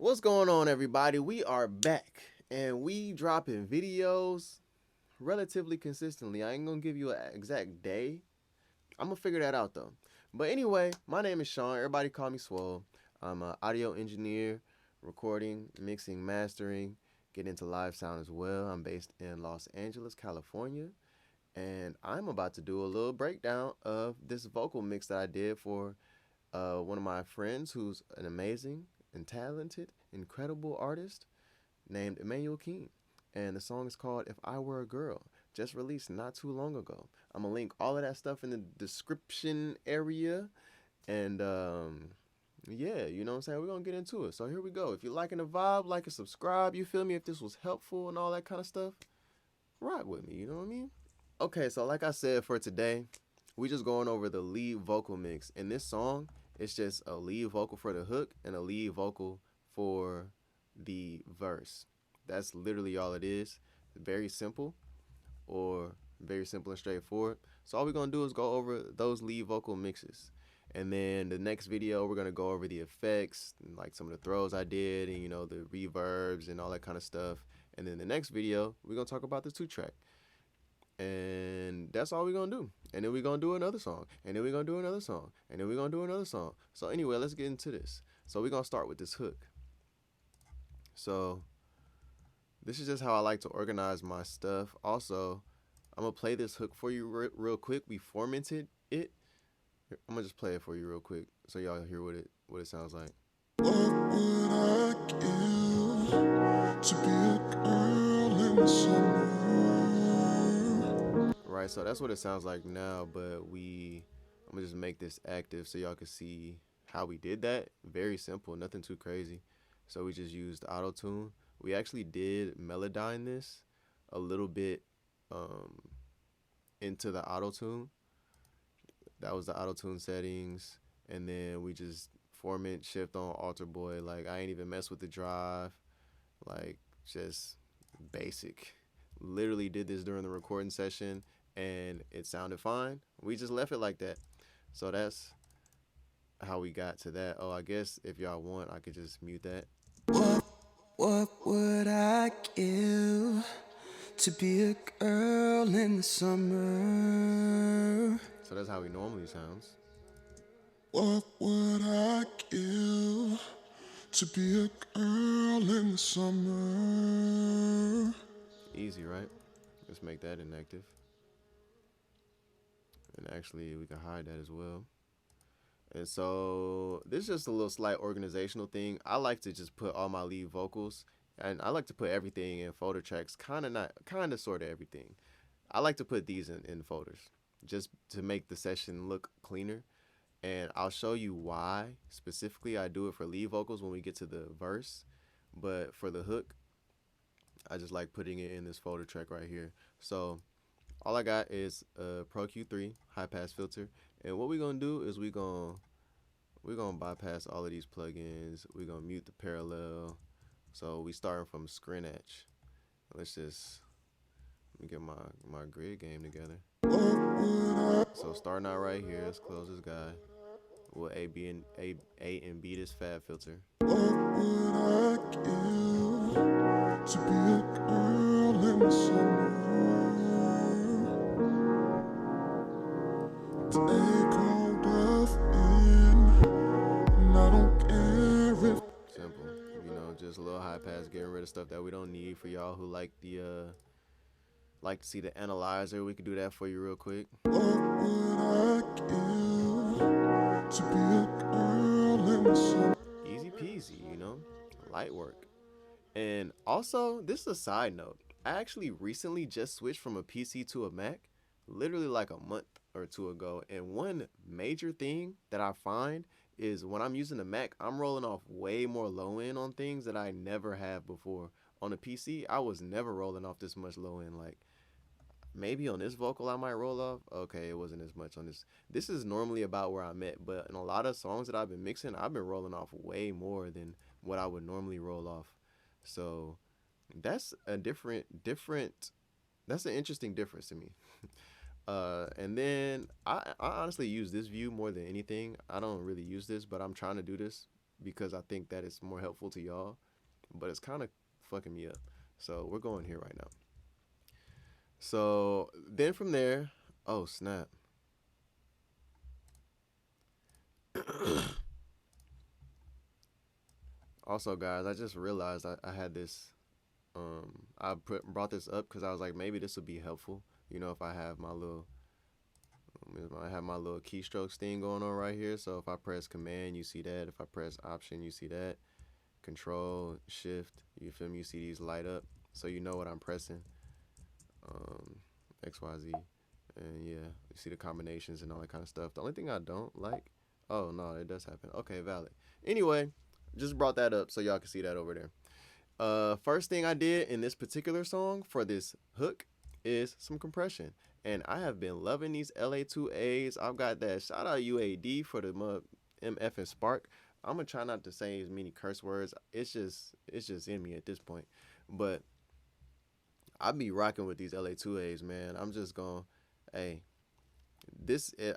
What's going on, everybody? We are back and we dropping videos relatively consistently. I ain't gonna give you an exact day. I'm gonna figure that out though. But anyway, my name is Sean. Everybody call me Swole. I'm an audio engineer, recording, mixing, mastering, get into live sound as well. I'm based in Los Angeles, California, and I'm about to do a little breakdown of this vocal mix that I did for one of my friends who's an amazing and talented, incredible artist named Emmanuel King. And the song is called If I Were a Girl, just released not too long ago. I'm going to link all of that stuff in the description area. And yeah, you know what I'm saying? We're going to get into it. So here we go. If you're liking the vibe, like and subscribe. You feel me? If this was helpful and all that kind of stuff, rock with me. You know what I mean? Okay, so like I said, for today, we just going over the lead vocal mix. In this song, it's just a lead vocal for the hook and a lead vocal for the verse. That's literally all it is. Very simple, or very simple and straightforward. So all we're gonna do is go over those lead vocal mixes. And then the next video, we're gonna go over the effects, and like some of the throws I did, and the reverbs and all that kind of stuff. And then the next video, we're gonna talk about the 2-track. And that's all we're gonna do. And then we're gonna do another song. And then we're gonna do another song. And then we're gonna do another song. So anyway, let's get into this. So we're gonna start with this hook. So this is just how I like to organize my stuff. Also, I'm gonna play this hook for you real quick. We formatted it. I'm gonna just play it for you real quick so y'all hear what it sounds like. What would I give to be a girl in the summer? Right, so that's what it sounds like now, but I'm gonna just make this active so y'all can see how we did that. Very simple, nothing too crazy. So we just used auto-tune. We actually did melodyne this a little bit into the auto-tune. That was the auto-tune settings, and then we just format shift on alter boy. Like, I ain't even mess with the drive. Like, just basic. Literally did this during the recording session and it sounded fine. We just left it like that. So that's how we got to that. Oh, I guess if y'all want, I could just mute that. What would I give to be a girl in the summer? So that's how he normally sounds. What would I give to be a girl in the summer? Easy, right? Let's make that inactive. And actually, we can hide that as well. And so this is just a little slight organizational thing. I like to just put all my lead vocals, and I like to put everything in folder tracks. Kind of, sort of everything. I like to put these in folders just to make the session look cleaner. And I'll show you why specifically I do it for lead vocals when we get to the verse. But for the hook, I just like putting it in this folder track right here. So all I got is a Pro Q3 high pass filter, and what we're gonna do is we're gonna bypass all of these plugins. We're gonna mute the parallel. So we starting from Scratch. Let me get my grid game together. So starting out right here, let's close this guy. We'll A and B this fab filter. What would I give to be a girl in the summer? Take hold of in, and I don't care if. Simple, just a little high pass, getting rid of stuff that we don't need. For y'all who like to see the analyzer, we could do that for you real quick. What would I give to be a girl in the summer? Easy peasy, light work. And also, this is a side note. I actually recently just switched from a PC to a Mac, literally like a month or two ago. And one major thing that I find is when I'm using the Mac, I'm rolling off way more low end on things that I never have before. On a PC, I was never rolling off this much low end. Like, maybe on this vocal I might roll off. Okay, it wasn't as much on this. This is normally about where I'm at, but in a lot of songs that I've been mixing, I've been rolling off way more than what I would normally roll off. So that's a different that's an interesting difference to me. And then I honestly use this view more than anything. I don't really use this, but I'm trying to do this because I think that it's more helpful to y'all, but it's kind of fucking me up. So we're going here right now. So then from there, oh snap. Also, guys, I just realized I had this. Brought this up because I was like, maybe this would be helpful. You know, if I have my little, keystrokes thing going on right here. So if I press Command, you see that. If I press Option, you see that. Control, Shift, you feel me? You see these light up, so you know what I'm pressing. X, Y, Z, and yeah, you see the combinations and all that kind of stuff. The only thing I don't like, oh no, it does happen. Okay, valid. Anyway, just brought that up so y'all can see that over there. First thing I did in this particular song for this hook is some compression. And I have been loving these LA2As. I've got that shout out UAD for the MF and Spark. I'm gonna try not to say as many curse words. It's just in me at this point. But I be rocking with these LA2As, man. I'm just going, hey,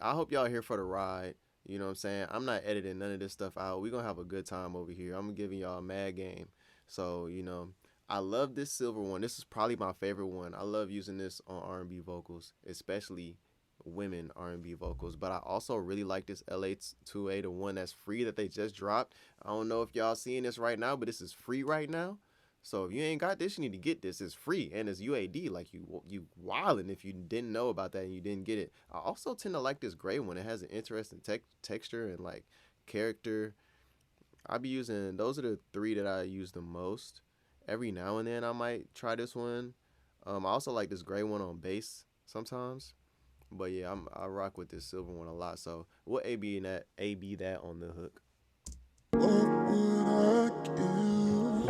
I hope y'all here for the ride. You know what I'm saying? I'm not editing none of this stuff out. We're gonna have a good time over here. I'm giving y'all a mad game. So, you know, I love this silver one. This is probably my favorite one. I love using this on R&B vocals, especially women R&B vocals. But I also really like this LA2A, the one that's free that they just dropped. I don't know if y'all seeing this right now, but this is free right now. So if you ain't got this, you need to get this. It's free and it's UAD. Like you wildin' if you didn't know about that and you didn't get it. I also tend to like this gray one. It has an interesting texture and like character. I be using, those are the three that I use the most. Every now and then I might try this one. I also like this gray one on bass sometimes. But yeah, I rock with this silver one a lot. So we'll AB that on the hook. What would I give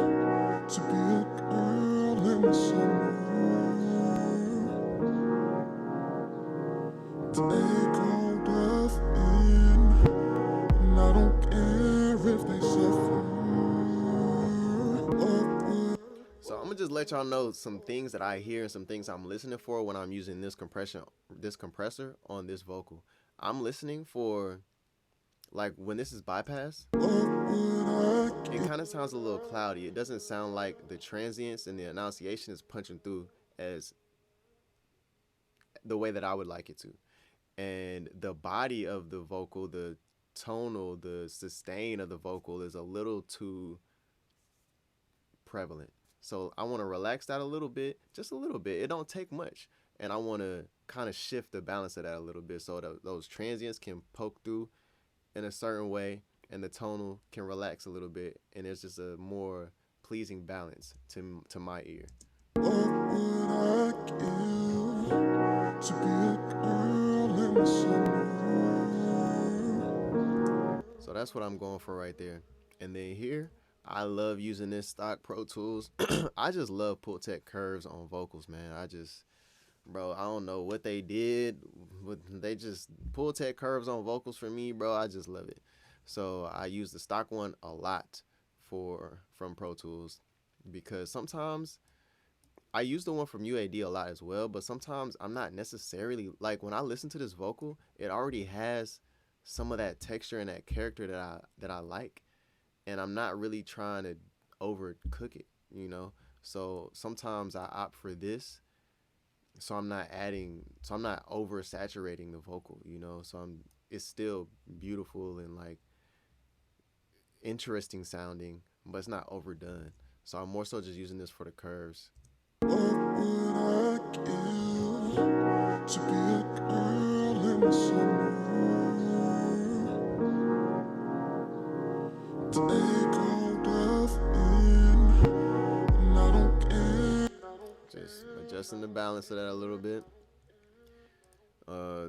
to be a girl in the summer? Take all death in, and I don't care if they suffer. So I'm gonna just let y'all know some things that I hear and some things I'm listening for when I'm using this compressor on this vocal. I'm listening for, like, when this is bypass, it kind of sounds a little cloudy. It doesn't sound like the transients and the enunciation is punching through as the way that I would like it to. And the body of the vocal, the tonal, the sustain of the vocal is a little too prevalent. So I want to relax that a little bit, just a little bit. It don't take much. And I want to kind of shift the balance of that a little bit so that those transients can poke through in a certain way and the tonal can relax a little bit. And it's just a more pleasing balance to my ear. What would I give to be a girl in the summer? So that's what I'm going for right there. And then here, I love using this stock Pro Tools. I just love Pultec curves on vocals, man. Bro, I don't know what they did. They just Pultec curves on vocals for me, bro. I just love it. So I use the stock one a lot from Pro Tools because sometimes I use the one from UAD a lot as well, but sometimes I'm not necessarily, like, when I listen to this vocal, it already has some of that texture and that character that I like, and I'm not really trying to overcook it, you know? So sometimes I opt for this, so I'm not oversaturating the vocal, you know? So it's still beautiful and, like, interesting sounding, but it's not overdone. So I'm more so just using this for the curves. What would I give to be a girl in the summer? Take all death in, and I don't care. Just adjusting the balance of that a little bit.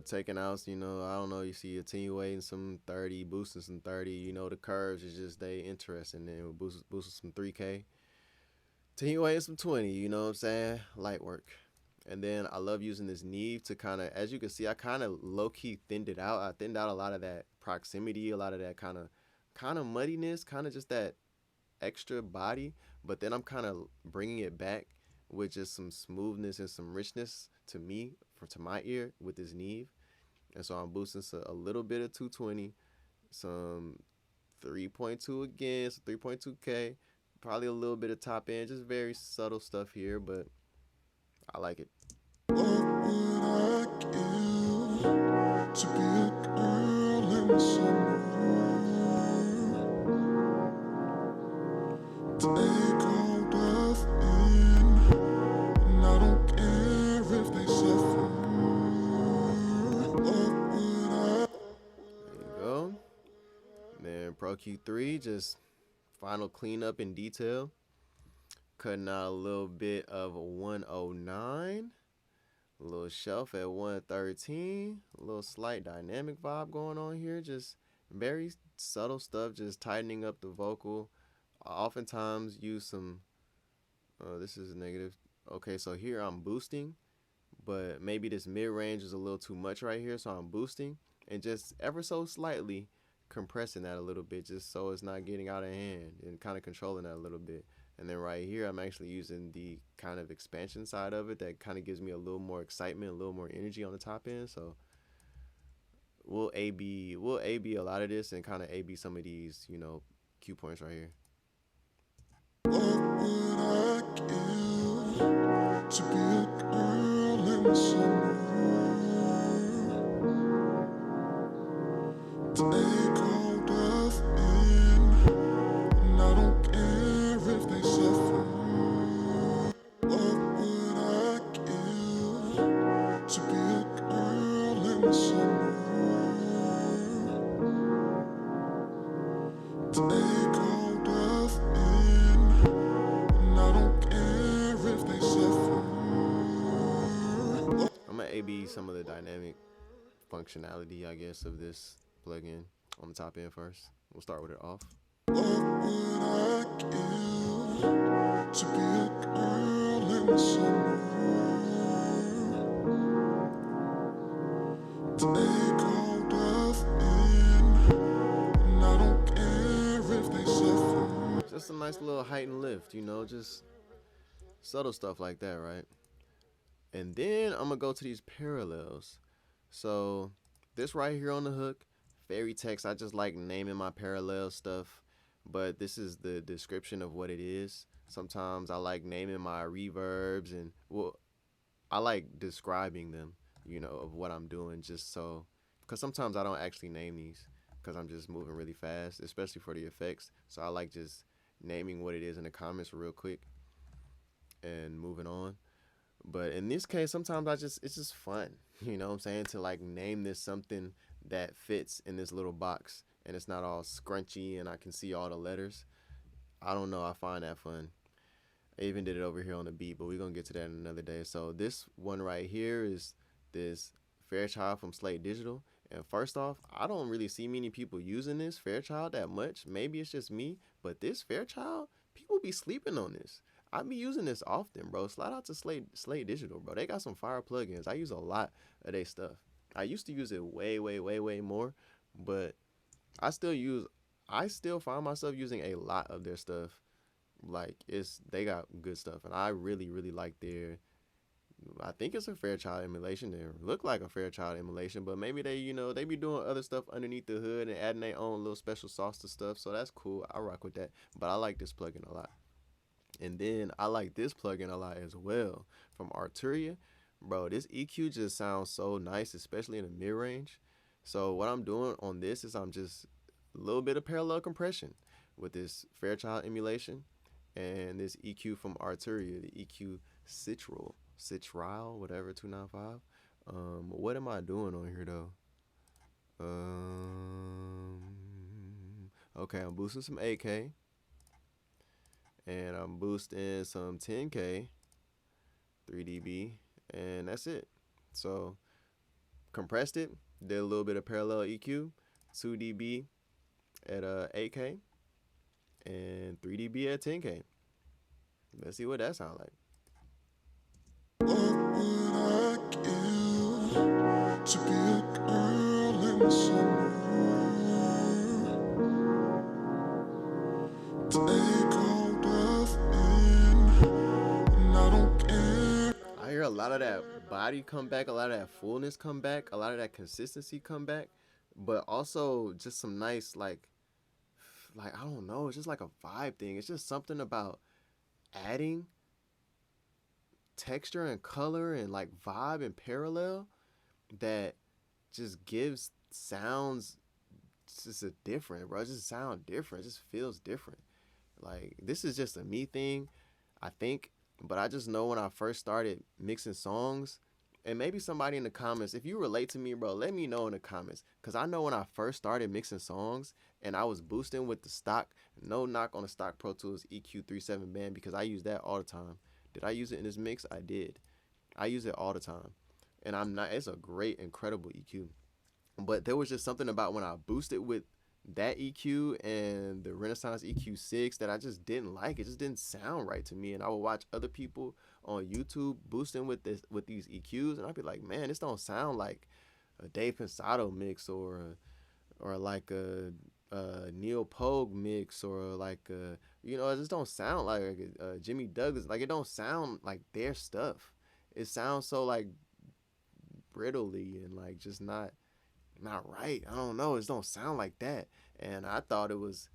Taking out, you know, I don't know, you see attenuating some 30, boosting some 30, you know, the curves is just, they interesting. Then boosting some 3K. Attenuating some 20, you know what I'm saying? Light work. And then I love using this Neve to kind of, as you can see, I kind of low-key thinned it out. I thinned out a lot of that proximity, a lot of that kind of muddiness, kind of just that extra body. But then I'm kind of bringing it back with just some smoothness and some richness to me, to my ear, with this Neve. And so I'm boosting a little bit of 220, some 3.2 again, so 3.2K. Probably a little bit of top end, just very subtle stuff here, but I like it. What would I give to be a girl in the summer? Take hold of in, and I don't care if they suffer. What would I? There you go. Then Pro Q3, just final cleanup in detail. Cutting out a little bit of 109. A little shelf at 113. A little slight dynamic vibe going on here. Just very subtle stuff, just tightening up the vocal. I oftentimes use some, this is negative. Okay, so here I'm boosting, but maybe this mid-range is a little too much right here, so I'm boosting and just ever so slightly compressing that a little bit, just so it's not getting out of hand, and kind of controlling that a little bit. And then right here, I'm actually using the kind of expansion side of it that kind of gives me a little more excitement, a little more energy on the top end. So we'll A/B a lot of this and kind of A/B some of these, you know, cue points right here. What would I give to be a girl in the summer? Take hold of in, and I don't care if they suffer. What would I give to be a girl in the summer? Take hold of in, and I don't care if they suffer. I'm gonna A/B some of the dynamic functionality, I guess, of this plugin on the top end first. We'll start with it off. What would I give to be a girl in the summer? Take hold of in, and I don't care if they suffer. Just a nice little height and lift, you know, just subtle stuff like that, right? And then I'm gonna go to these parallels. So this right here on the hook, fairy text, I just like naming my parallel stuff, but this is the description of what it is. Sometimes I like naming my reverbs, and well, I like describing them, you know, of what I'm doing, just so, because sometimes I don't actually name these because I'm just moving really fast, especially for the effects. So I like just naming what it is in the comments real quick and moving on. But in this case, sometimes it's just fun, you know what I'm saying, to like name this something that fits in this little box and it's not all scrunchy and I can see all the letters. I don't know, I find that fun. I even did it over here on the beat, but we're gonna get to that another day. So this one right here is this Fairchild from Slate Digital. And first off, I don't really see many people using this Fairchild that much. Maybe it's just me, but this Fairchild, people be sleeping on this. I be using this often, bro. Slide out to Slate Digital, bro. They got some fire plugins. I use a lot of their stuff. I used to use it way more, but I still find myself using a lot of their stuff. Like, they got good stuff, and I really like their, I think it's a Fairchild emulation. They look like a Fairchild emulation, but maybe they, you know, they be doing other stuff underneath the hood and adding their own little special sauce to stuff. So that's cool. I rock with that. But I like this plugin a lot. And then I like this plugin a lot as well from Arturia. Bro, this EQ just sounds so nice, especially in the mid-range. So what I'm doing on this is I'm just a little bit of parallel compression with this Fairchild emulation and this EQ from Arturia, the EQ Citral, whatever, 295. What am I doing on here though? Okay, I'm boosting some 8K. And I'm boosting some 10K, 3 dB, and that's it. So compressed it, did a little bit of parallel EQ, 2 dB at 8K, and 3 dB at 10K. Let's see what that sounds like. What would I give to be a girl in the summer? Take hold of in, and I don't care. I hear a lot of that body come back, a lot of that fullness come back, a lot of that consistency come back, but also just some nice like like, I don't know, it's just like a vibe thing. It's just something about adding texture and color and like vibe and parallel that just gives sounds just a different, bro. It just sound different. It just feels different. Like this is just a me thing, I think. But I just know when I first started mixing songs, and maybe somebody in the comments, if you relate to me, bro, let me know in the comments. Cause I know when I first started mixing songs and I was boosting with the stock, no knock on the stock Pro Tools EQ37 band because I use that all the time. Did I use it in this mix? I did. I use it all the time. And I'm not, it's a great, incredible EQ. But there was just something about when I boosted with that EQ and the Renaissance EQ6 that I just didn't like. It just didn't sound right to me. And I would watch other people on YouTube boosting with these EQs, and I'd be like, man, this don't sound like a Dave Pensado mix or like a Neil Pogue mix or like it just don't sound like Jimmy Douglas. Like it don't sound like their stuff. It sounds so like brittly and like just not right. I don't know. It just don't sound like that. And I thought it was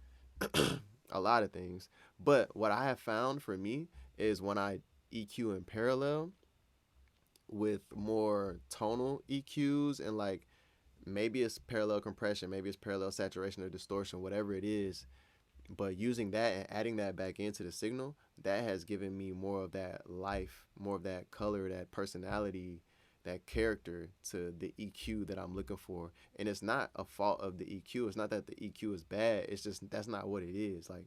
a lot of things. But what I have found for me is when I EQ in parallel with more tonal EQs and like maybe it's parallel compression, maybe it's parallel saturation or distortion, whatever it is. But using that and adding that back into the signal, that has given me more of that life, more of that color, that personality, that character to the EQ that I'm looking for. And it's not a fault of the EQ. It's not that the EQ is bad. It's just that's not what it is. Like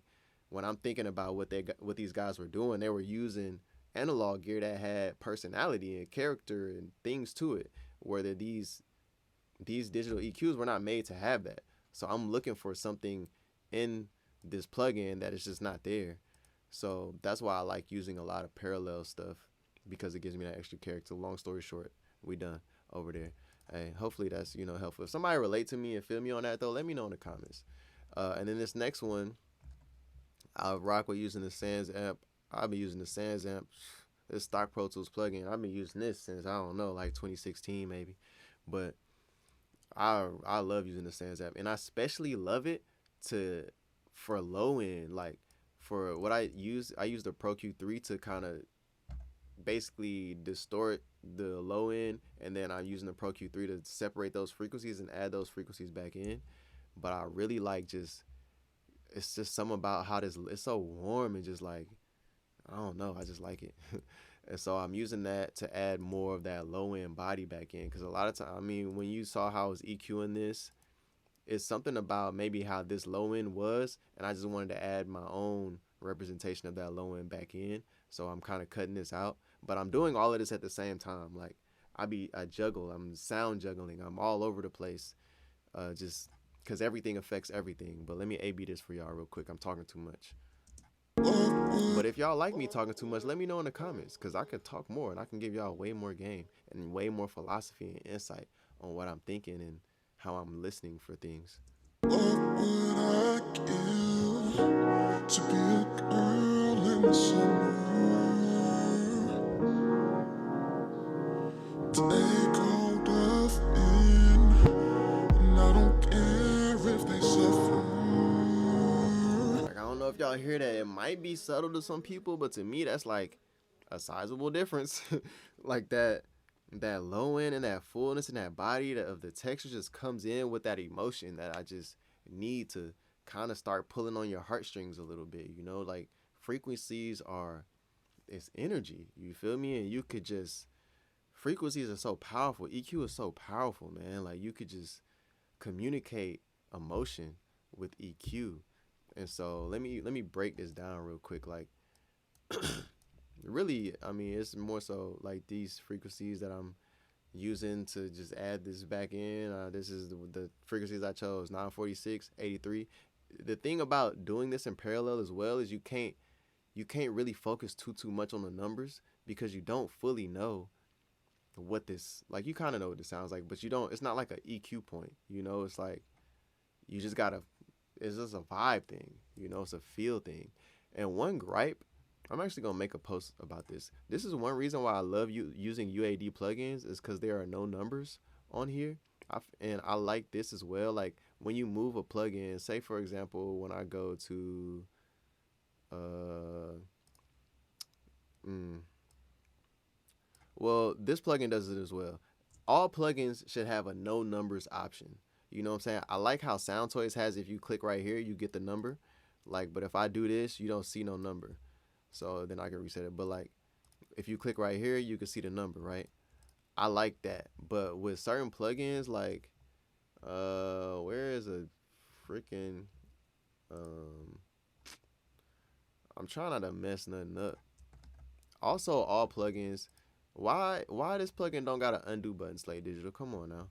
when I'm thinking about what these guys were doing, they were using analog gear that had personality and character and things to it. Where these digital EQs were not made to have that. So I'm looking for something in this plugin that is just not there. So that's why I like using a lot of parallel stuff because it gives me that extra character. Long story short, we done over there. Hey, hopefully that's helpful. If somebody relate to me and feel me on that though, let me know in the comments. And then this next one, I rock with using the Sans amp. I've been using the Sans amp, this stock Pro Tools plugin. I've been using this since I don't know, like 2016 maybe. But I love using the Sans app, and I especially love it for low end. Like for what I use the Pro Q3 to kind of basically distort the low end, and then I'm using the Pro Q3 to separate those frequencies and add those frequencies back in. But I really like it's just something about how it's so warm and just like I don't know, I just like it. And so I'm using that to add more of that low end body back in. Because a lot of time, I mean, when you saw how I was EQing this, it's something about maybe how this low end was. And I just wanted to add my own representation of that low end back in. So I'm kind of cutting this out. But I'm doing all of this at the same time. Like I juggle, I'm sound juggling. I'm all over the place. Just because everything affects everything. But let me A-B this for y'all real quick. I'm talking too much. But if y'all like me talking too much, let me know in the comments because I can talk more and I can give y'all way more game and way more philosophy and insight on what I'm thinking and how I'm listening for things. What would I give to be a girl in the summer? Take hold of in, and I don't care if they suffer. Like, I don't know if y'all hear that. It might be subtle to some people, but to me, that's like a sizable difference. Like that low end and that fullness and that body of the texture just comes in with that emotion that I just need to kind of start pulling on your heartstrings a little bit. Like frequencies it's energy. You feel me? And you could just frequencies are so powerful. EQ is so powerful, man. Like you could just communicate emotion with EQ. And so let me break this down real quick. Like really, I mean, it's more so like these frequencies that I'm using to just add this back in. This is the frequencies I chose, 946, 83. The thing about doing this in parallel as well is you can't really focus too much on the numbers because you don't fully know what this, like you kind of know what this sounds like, but you don't, it's not like an EQ point, it's like you just gotta, it's just a vibe thing, it's a feel thing. And one gripe, I'm actually gonna make a post about this. This is one reason why I love using UAD plugins is because there are no numbers on here. And I like this as well. Like when you move a plugin, say for example, when I go to uh, mm, well, this plugin does it as well. All plugins should have a no numbers option. You know what I'm saying? I like how SoundToys has, if you click right here, you get the number. Like, but if I do this, you don't see no number. So then I can reset it. But like, if you click right here, you can see the number, right? I like that. But with certain plugins, like, where is a freaking, um, I'm trying not to mess nothing up. Also, all plugins, why this plugin don't got an undo button, Slate Digital? Come on now.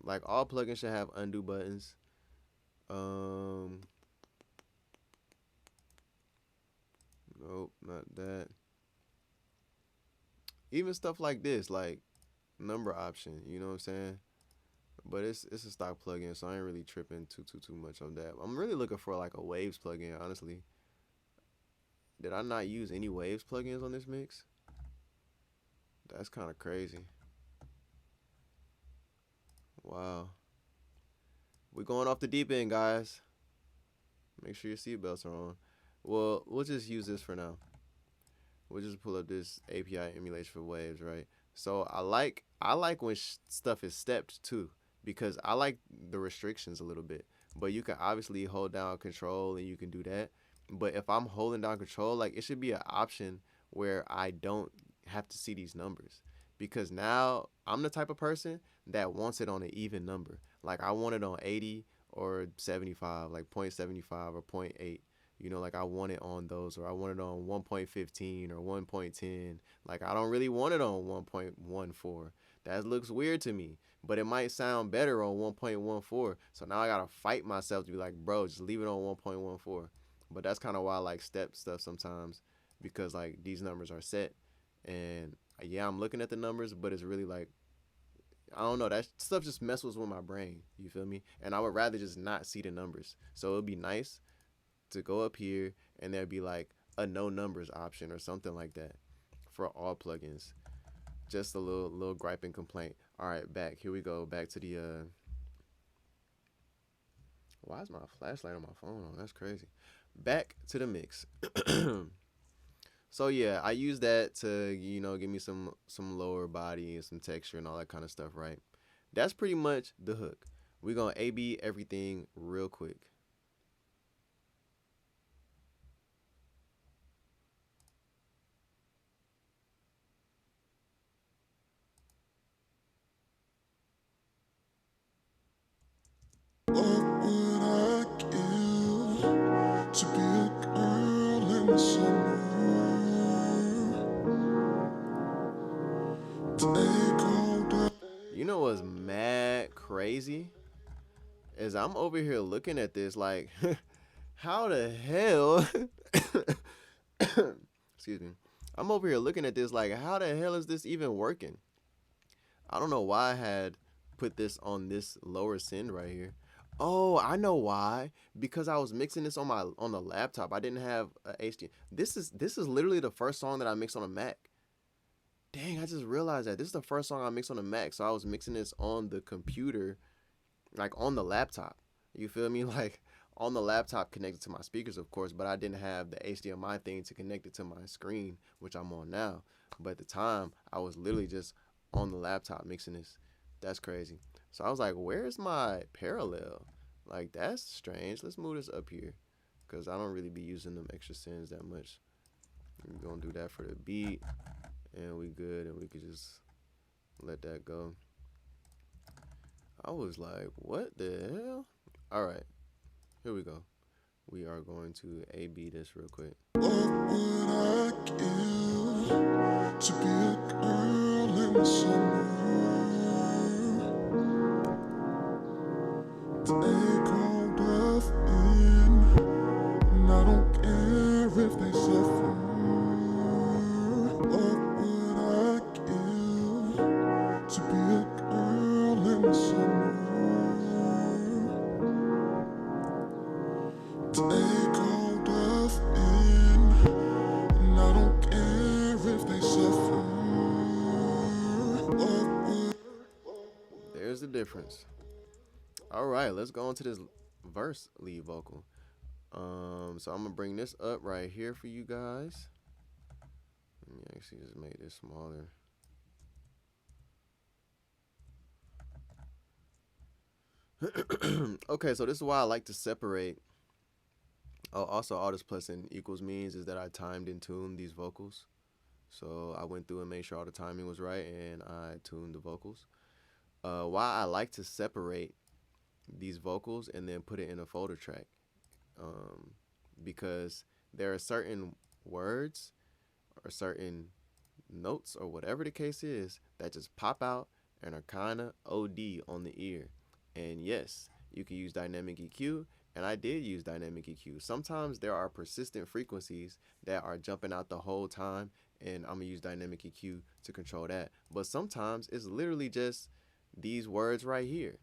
Like, all plugins should have undo buttons. Nope, not that. Even stuff like this, like number option, you know what I'm saying? But it's a stock plugin, so I ain't really tripping too much on that. I'm really looking for like a Waves plugin, honestly. Did I not use any Waves plugins on this mix? That's kind of crazy. Wow. We're going off the deep end, guys. Make sure your seatbelts are on. Well, we'll just use this for now. We'll just pull up this API emulation for Waves, right? So I like when stuff is stepped too, because I like the restrictions a little bit. But you can obviously hold down control and you can do that. But if I'm holding down control, like, it should be an option where I don't have to see these numbers, because now I'm the type of person that wants it on an even number. Like, I want it on 80 or 75, like 0.75 or 0.8. You know, like, I want it on those, or I want it on 1.15 or 1.10. Like, I don't really want it on 1.14. That looks weird to me, but it might sound better on 1.14. So now I gotta fight myself to be like, bro, just leave it on 1.14. But that's kind of why I like step stuff sometimes, because like these numbers are set, and yeah, I'm looking at the numbers, but it's really like, I don't know, that stuff just messes with my brain. You feel me? And I would rather just not see the numbers. So it'd be nice to go up here and there'd be like a no numbers option or something like that for all plugins. Just a little gripe and complaint. All right, back. Here we go. Back to the why is my flashlight on my phone on? That's crazy. Back to the mix. So yeah, I use that to, you know, give me some lower body and some texture and all that kind of stuff, right? That's pretty much the hook. We're gonna A/B everything real quick. What would I give to be a girl in the summer? You know what's mad crazy? Is I'm over here looking at this like, how the hell? Excuse me. I'm over here looking at this like, how the hell is this even working? I don't know why I had put this on this lower send right here. Oh, I know why. Because I was mixing this on the laptop. I didn't have a HDMI. This is literally the first song that I mixed on a Mac. Dang, I just realized that this is the first song I mixed on a Mac. So I was mixing this on the computer, like on the laptop. You feel me? Like on the laptop connected to my speakers, of course, but I didn't have the HDMI thing to connect it to my screen, which I'm on now. But at the time, I was literally just on the laptop mixing this. That's crazy. So I was like, where's my parallel? Like, that's strange. Let's move this up here, because I don't really be using them extra sends that much. We're going to do that for the beat, and we good, and we could just let that go. I was like, what the hell? All right, here we go. We are going to A/B this real quick. What would I give to be a girl in the summer? Take hold of in, and I don't care if they suffer. What would I give to be a girl in the summer? Take hold of in, and I don't care if they suffer. What would... There's the difference. All right, let's go into this verse lead vocal. So I'm gonna bring this up right here for you guys. Let me actually just make this smaller. Okay, so this is why I like to separate. Oh, also all this plus and equals means is that I timed and tuned these vocals. So I went through and made sure all the timing was right, and I tuned the vocals. Why I like to separate these vocals and then put it in a folder track, um, because there are certain words or certain notes or whatever the case is that just pop out and are kind of OD on the ear. And yes, you can use dynamic EQ, and I did use dynamic EQ. Sometimes there are persistent frequencies that are jumping out the whole time, and I'm gonna use dynamic EQ to control that. But sometimes it's literally just these words right here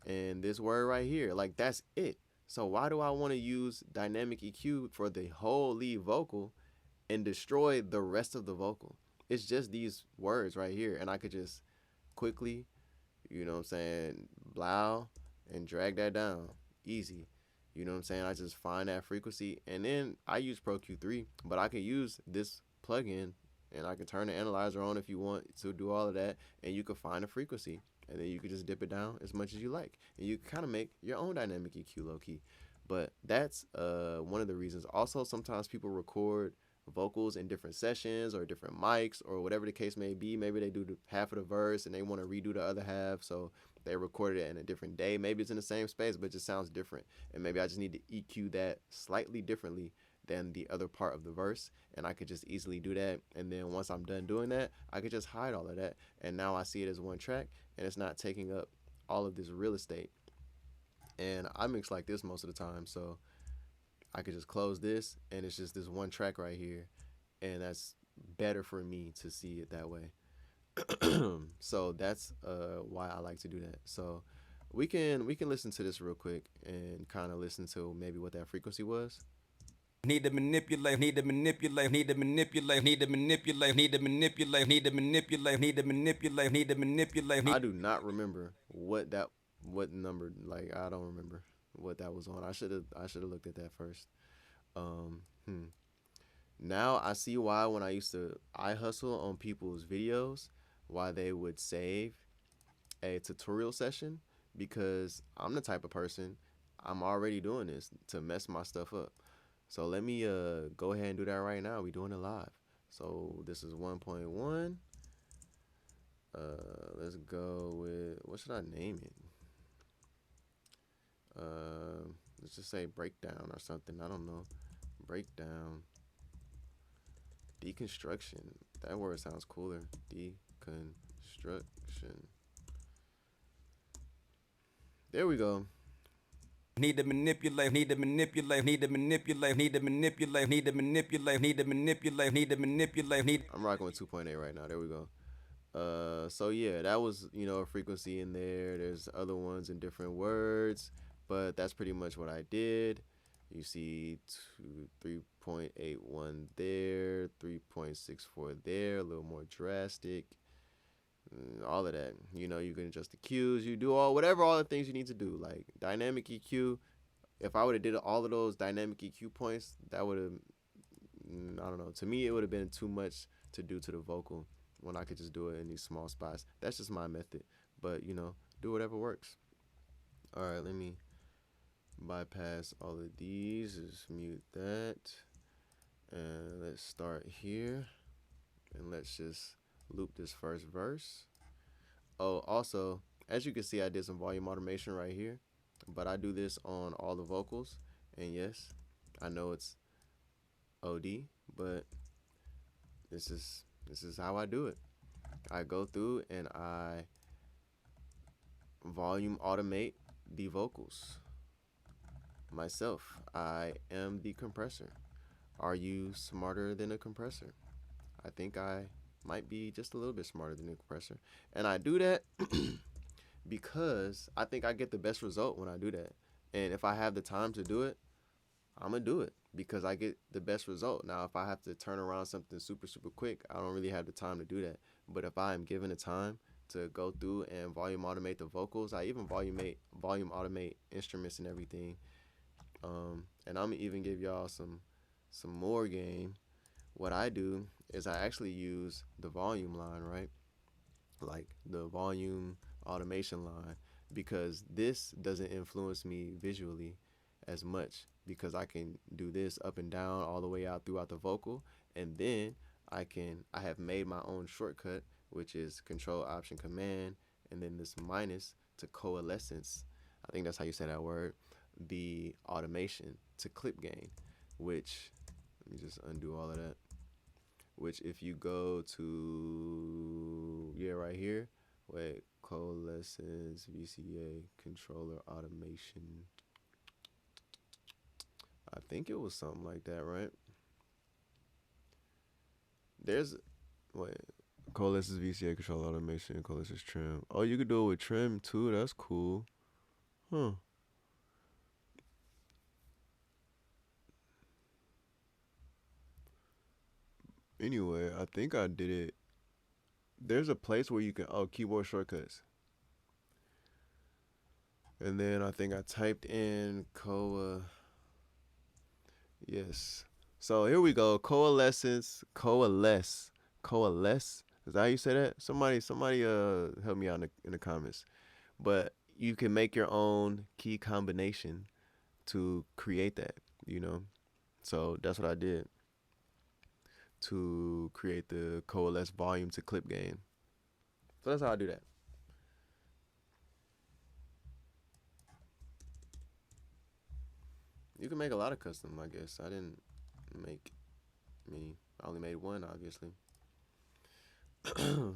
and this word right here. Like, that's it. So why do I want to use dynamic EQ for the whole lead vocal and destroy the rest of the vocal? It's just these words right here, and I could just quickly, you know what I'm saying, blow and drag that down. Easy. You know what I'm saying? I just find that frequency, and then I use Pro Q3, but I can use this plugin and I can turn the analyzer on if you want to do all of that, and you can find a frequency, and then you can just dip it down as much as you like, and you can kind of make your own dynamic EQ low key. But that's one of the reasons. Also, sometimes people record vocals in different sessions or different mics or whatever the case may be. Maybe they do half of the verse and they want to redo the other half, so they recorded it in a different day. Maybe it's in the same space, but it just sounds different. And maybe I just need to EQ that slightly differently than the other part of the verse, and I could just easily do that. And then once I'm done doing that, I could just hide all of that, and now I see it as one track, and it's not taking up all of this real estate. And I mix like this most of the time, so I could just close this, and it's just this one track right here, and that's better for me to see it that way. So that's why I like to do that. So we can listen to this real quick and kind of listen to maybe what that frequency was. Need to manipulate, need to manipulate, need to manipulate, need to manipulate, need to manipulate, need to manipulate, need to manipulate, need to manipulate, I do not remember what number, like I don't remember what that was on. I should have looked at that first. Um, hmm. Now I see why when I used to I hustle on people's videos, why they would save a tutorial session, because I'm the type of person, I'm already doing this to mess my stuff up. So let me go ahead and do that right now. We doing it live. So this is 1.1. Let's go with, what should I name it? Let's just say breakdown or something. I don't know. Breakdown. Deconstruction. That word sounds cooler. Deconstruction. There we go. need to manipulate, need to manipulate, need to manipulate, need to manipulate, need to manipulate, need to manipulate, need to manipulate, need. I'm rocking with 2.8 right now. There we go. So yeah, that was, a frequency in there. There's other ones in different words, but that's pretty much what I did. You see 3.81 there, 3.64 there, a little more drastic. All of that. You can adjust the cues. You do all the things you need to do, like dynamic EQ. If I would have did all of those dynamic EQ points, that would have, I don't know. To me, it would have been too much to do to the vocal when I could just do it in these small spots. That's just my method. But do whatever works. All right, let me bypass all of these. Just mute that, and let's start here, and let's just loop this first verse. Oh, also, as you can see, I did some volume automation right here, but I do this on all the vocals. And yes, I know it's OD, but this is how I do it. I go through and I volume automate the vocals myself. I am the compressor. Are you smarter than a compressor? I think I might be just a little bit smarter than a compressor. And I do that because I think I get the best result when I do that. And if I have the time to do it, I'm going to do it because I get the best result. Now, if I have to turn around something super, super quick, I don't really have the time to do that. But if I am given the time to go through and volume automate the vocals. I even volume automate instruments and everything. And I'm gonna even give y'all some more game. What I do is I actually use the volume line, right? Like the volume automation line, because this doesn't influence me visually as much, because I can do this up and down all the way out throughout the vocal, and then I have made my own shortcut, which is Control Option Command, and then this minus to coalescence. I think that's how you say that word. The automation to clip gain, which, let me just undo all of that. Which if you go to, right here, wait, coalescence, VCA, controller automation. I think it was something like that, right? There's, coalescence, VCA, controller automation, coalescence trim. Oh, you could do it with trim too. That's cool. Huh. Anyway, I think I did it. There's a place where you can, keyboard shortcuts. And then I think I typed in yes. So here we go. Coalesce. Is that how you say that? Somebody help me out in the comments. But you can make your own key combination to create that, So that's what I did to create the coalesce volume to clip gain. So that's how I do that. You can make a lot of custom, I guess. I didn't make me. I only made one, obviously.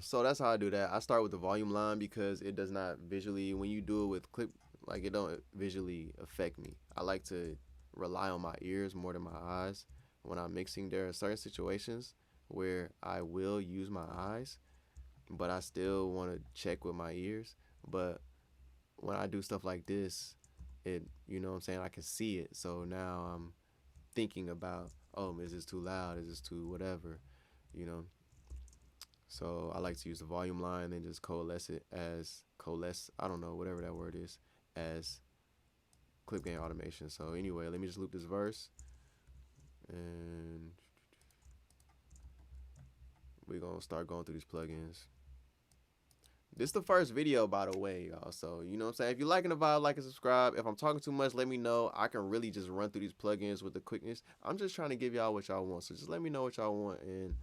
So that's how I do that. I start with the volume line because it does not visually, when you do it with clip, like, it don't visually affect me. I like to rely on my ears more than my eyes. When I'm mixing, there are certain situations where I will use my eyes, but I still want to check with my ears. But when I do stuff like this, it, I can see it. So now I'm thinking about, is this too loud? Is this too whatever? So I like to use the volume line and just coalesce, I don't know, whatever that word is, as clip gain automation. So anyway, let me just loop this verse. And we're going to start going through these plugins. This is the first video, by the way, y'all. So, you know what I'm saying? If you're liking the vibe, like and subscribe. If I'm talking too much, let me know. I can really just run through these plugins with the quickness. I'm just trying to give y'all what y'all want. So just let me know what y'all want, and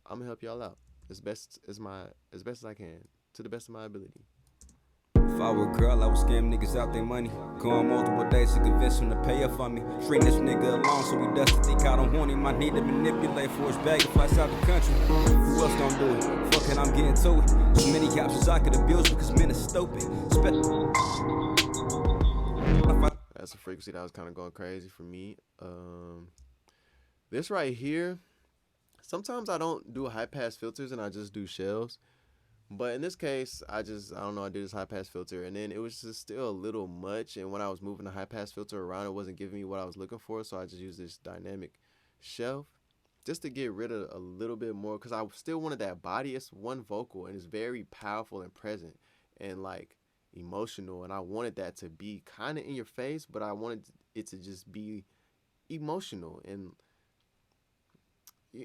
I'm going to help y'all out as best as I can, to the best of my ability. If I were a girl, I would scam niggas out their money. Going multiple days to convince him to pay up for me. String this nigga along so we dust the think I don't want him. I need to manipulate for his bag and flies out the country. Who else gon' do it? Fuck it, I'm getting to it. Too many options I could abuse because men are stupid. That's a frequency that was kind of going crazy for me. This right here, sometimes I don't do high pass filters and I just do shells. But in this case, I don't know, I did this high pass filter, and then it was just still a little much. And when I was moving the high pass filter around, it wasn't giving me what I was looking for. So I just used this dynamic shelf just to get rid of a little bit more, because I still wanted that body. It's one vocal and it's very powerful and present and like emotional. And I wanted that to be kind of in your face, but I wanted it to just be emotional. And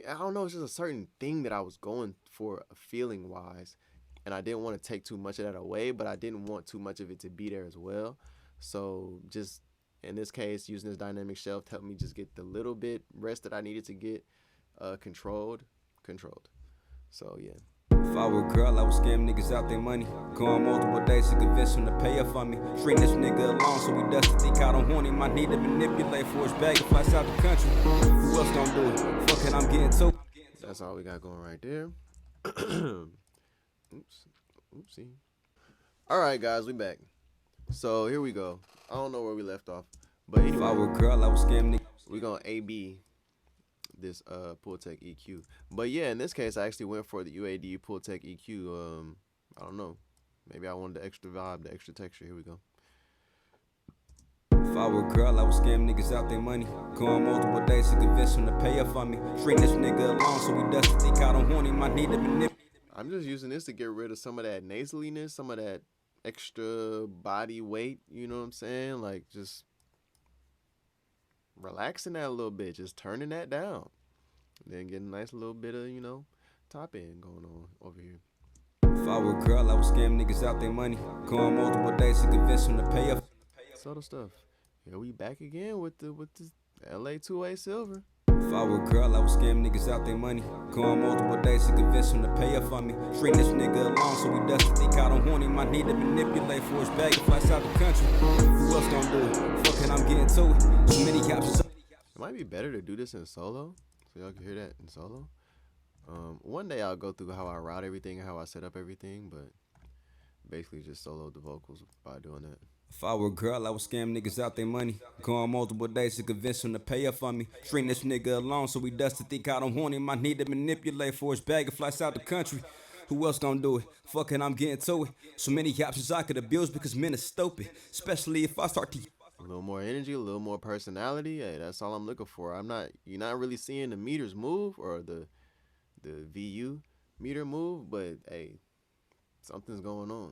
I don't know, it's just a certain thing that I was going for feeling wise. And I didn't want to take too much of that away, but I didn't want too much of it to be there as well. So just in this case, using this dynamic shelf helped me just get the little bit rest that I needed to get controlled. So yeah. If I were a girl, I would scam niggas out their money. Going multiple days to convince him to pay up for me. String this nigga along so we dust the think I don't want him. I need to manipulate for his bag and flies out the country. Who else gon' do it? Fuck it, I'm getting to it. That's all we got going right there. Oopsie. All right, guys, we back. So here we go. I don't know where we left off, but anyway, if I were a girl, I would scam niggas. We're gonna A/B this Pultec EQ. But yeah, in this case, I actually went for the UAD Pultec EQ. I don't know. Maybe I wanted the extra vibe, the extra texture. Here we go. If I were a girl, I would scam niggas out their money. Going multiple days to convince him to pay up for me. String this nigga along so we dust the think I don't want him. I need to manipulate. I'm just using this to get rid of some of that nasaliness, some of that extra body weight. You know what I'm saying? Like just relaxing that a little bit, just turning that down, then getting a nice little bit of top end going on over here. If I were a girl, I would scam niggas out their money. Go on multiple dates to convince them to pay up. Subtle stuff. Here we back again with the LA2A Silver. If I were a girl, I would scam niggas out their money. Go on multiple dates to convince them to pay up for me. String this nigga along so we dust the think out on horny. Might need to manipulate for his bag and flies out the country. Who else gonna do it? Fucking, I'm getting to it. Too many options. It might be better to do this in solo, so y'all can hear that in solo. One day I'll go through how I route everything and how I set up everything, but basically just solo the vocals by doing that. If I were a girl, I would scam niggas out their money. Go on multiple dates to convince them to pay up for me. String this nigga along so we dust the think out on horny. Might need to manipulate for his bag and flies out the country. Who else gonna do it? Fucking, I'm getting to it. So many options I could abuse because men are stupid. Especially if I start to... A little more energy, a little more personality. Hey, that's all I'm looking for. You're not really seeing the meters move or the VU meter move, but hey, something's going on.